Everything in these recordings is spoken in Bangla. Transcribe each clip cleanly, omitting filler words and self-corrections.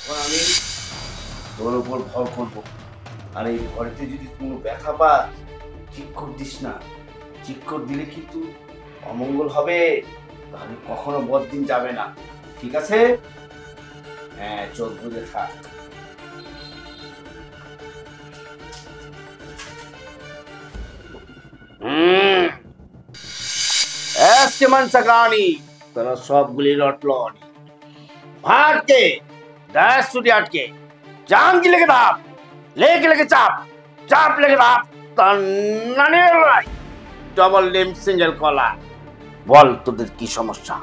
এখন আমি তোর উপর ভর করবো, আর এই ভরেতে যদি কোনো ব্যথা পাস ঠিক করে দিস না। ঠিক করে দিলে কিন্তু অমঙ্গল হবে, তাহলে কখনো বড়দিন যাবে না, ঠিক আছে? হ্যাঁ, চোখ বুঝে থাক। তারা সবগুলি লটলট ভাটকে দাস ছুটি আটকে জামজি লেগে ধাপ লেগে লেগে চাপ চাপ লেগে ধাপ তান্নানি ডবল নেম সিঙ্গেল কলা। বল তোদের কি সমস্যা?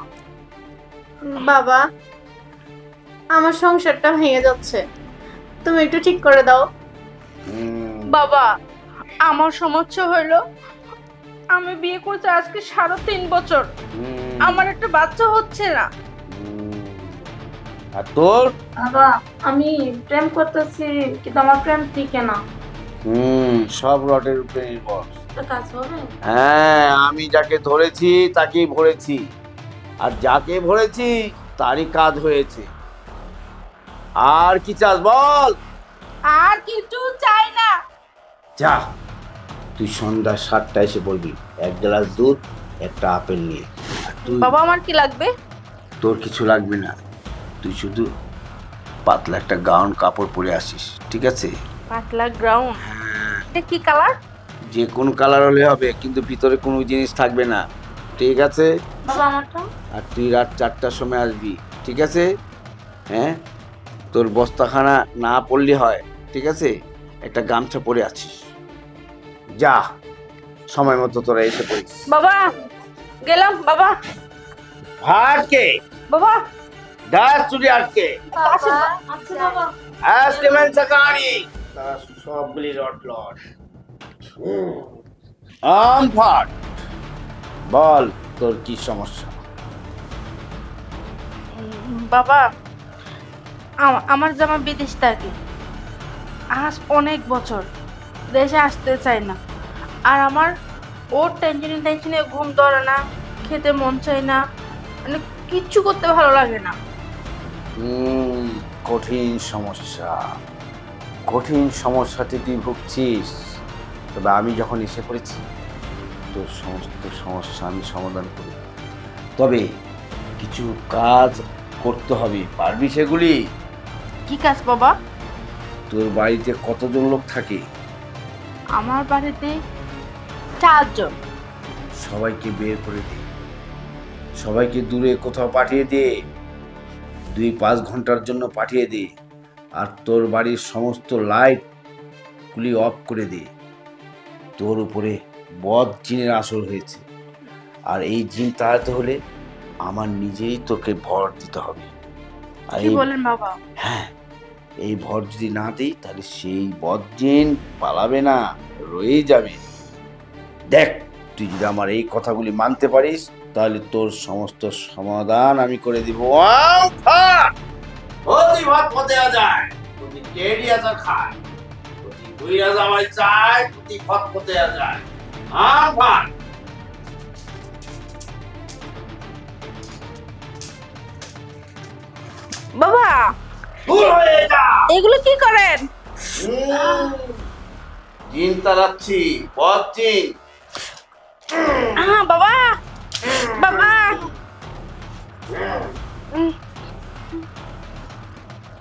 বাবা, আমার সংসারটা ভেঙে যাচ্ছে, তুমি একটু ঠিক করে দাও। বাবা, আমার সমস্যা হইলো আমি বিয়ে করতে আজকে 3.5 বছর, আমার একটা বাচ্চা হচ্ছে না। আর তোর? বাবা, আমি প্রেম করতেছি কিন্তু আমার প্রেম টিকে না। সব রটের উপরে নির্ভর। কাজ হবে? হ্যাঁ, আমি যাকে ধরেছি তাকেই ভরেছি, আর যাকে ভরেছি তারই কাজ হয়েছে। আর কি চাস বল? আর কিছু চাই না। যা, তুই সন্ধ্যা 7টায় এসে বলবি, 1 গ্লাস দুধ, একটা আপেল নিয়ে। আর তুই? বাবা, আমার কি লাগবে? তোর কিছু লাগবে না, তুই শুধু পাতলা একটা গাউন কাপড় পরে আসিস, ঠিক আছে? পাতলা গ্রাউন্ড? এটা কি কালার? যে কোনো কালার হলে হবে, কিন্তু ভিতরে কোনো জিনিস থাকবে না, ঠিক আছে? বাবা, আমারটা? আর তুই রাত 4টার সময় আসবি, ঠিক আছে? হ্যাঁ, তোর বস্তাখানা না পড়লে হয়, ঠিক আছে? একটা গামছা পরে আছিস, যা, সময় মতো তোরা এসে পড়িস। বাবা, গেলাম বাবা। ভাটকে বাবা, দাস চুরি আটকে বাবা, আচ্ছা বাবা। আসলেন সাকানি তারা সবগুলি লট ভাট। বল তোর কি সমস্যা? বাবা, আমার জামা বিদেশ থাকে, আজ অনেক বছর দেশে আসতে চায় না, আর আমার ওর টেনশনে ঘুম ধরে না, খেতে মন চায় না, মানে কিচ্ছু করতে ভালো লাগে না। কঠিন সমস্যা, কঠিন সমস্যাতে তুই ভুগছিস। তবে আমি যখন এসে পড়েছি, তোর সমস্ত সমস্যা আমি সমাধান করি। তবে কিছু কাজ করতে হবে, পারবি সেগুলি? কি কাজ বাবা? তোর বাড়িতে কতজন লোক থাকে? আমার বাড়িতে 4 জন। সবাইকে বের করে দে, সবাইকে দূরে কোথাও পাঠিয়ে দে, 2-5 ঘন্টার জন্য পাঠিয়ে দে। আর তোর বাড়ির সমস্ত লাইটগুলি অফ করে দে। তোর উপরে বদ জিনের আসর হয়েছে, আর এই জিন তাড়াতে হলে আমার নিজেই তোকে ভর দিতে হবে। আর কি বলেন বাবা? হ্যাঁ, এই ভর যদি না দিই তাহলে সেই বদ জিন পালাবে না, রয়েই যাবে। দেখ, তুই যদি আমার এই কথাগুলি মানতে পারিস তাহলে তোর সমস্ত সমাধান আমি করে দিব। প্রতি ভাত পথে যায়, প্রতি টেরি আচার খায়, প্রতি দুই রাজা আমায় চায়, প্রতি ভাত পথে যায়। ভাত বাবা, দূর হয়ে যা। এগুলো কি করেন? জিন তাড়াচ্ছি, বদ জিন। বাবা, বাবা।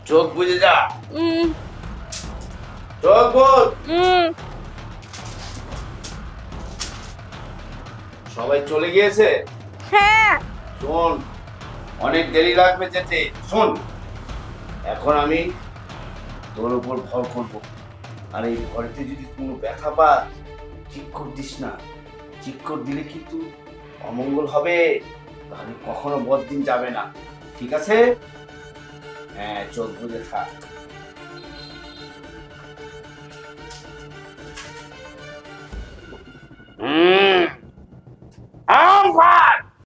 চোখ বুঝে যা, উম, চোখ বুঝ। উম, সবাই চলে গিয়েছে? হ্যাঁ। শোন, অনেক দেরি লাগবে যেতে। শোন, এখন আমি তোর উপর ভর করব, আর এই ভরেতে যদি কোনো ব্যথা পাস ঠিক করে দিস না। ঠিক করে দিলে কিন্তু অমঙ্গল হবে, তাহলে কখনো বড়দিন যাবে না, ঠিক আছে? হ্যাঁ, চোখ বুঝে থাক।